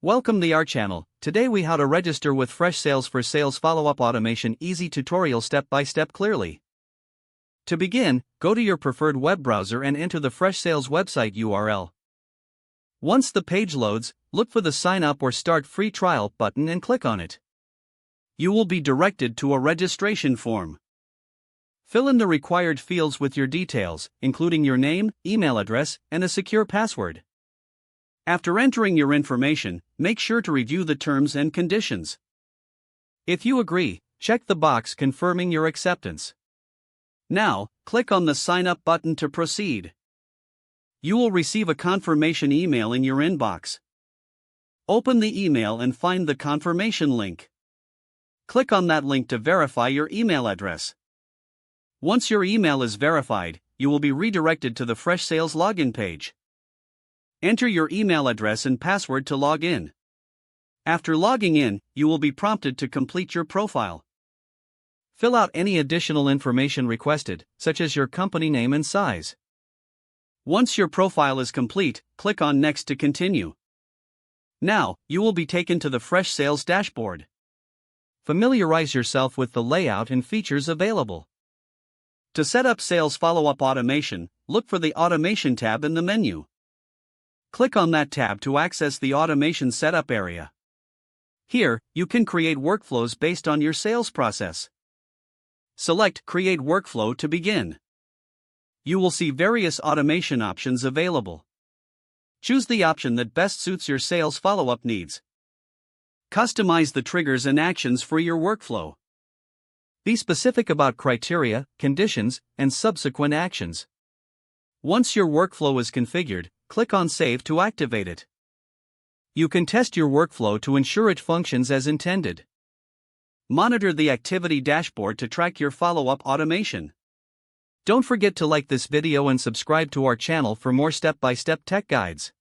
Welcome to our channel. Today we how to register with Freshsales for sales follow-up automation. Easy tutorial step by step clearly. To begin, go to your preferred web browser and enter the Freshsales website URL. Once the page loads, look for the sign up or start free trial button and click on it. You will be directed to a registration form. Fill in the required fields with your details, including your name, email address, and a secure password. After entering your information, make sure to review the terms and conditions. If you agree, check the box confirming your acceptance. Now, click on the Sign Up button to proceed. You will receive a confirmation email in your inbox. Open the email and find the confirmation link. Click on that link to verify your email address. Once your email is verified, you will be redirected to the Freshsales login page. Enter your email address and password to log in. After logging in, you will be prompted to complete your profile. Fill out any additional information requested, such as your company name and size. Once your profile is complete, click on Next to continue. Now, you will be taken to the Freshsales dashboard. Familiarize yourself with the layout and features available. To set up sales follow-up automation, look for the Automation tab in the menu. Click on that tab to access the Automation Setup area. Here, you can create workflows based on your sales process. Select Create Workflow to begin. You will see various automation options available. Choose the option that best suits your sales follow-up needs. Customize the triggers and actions for your workflow. Be specific about criteria, conditions, and subsequent actions. Once your workflow is configured, click on Save to activate it. You can test your workflow to ensure it functions as intended. Monitor the activity dashboard to track your follow-up automation. Don't forget to like this video and subscribe to our channel for more step-by-step tech guides.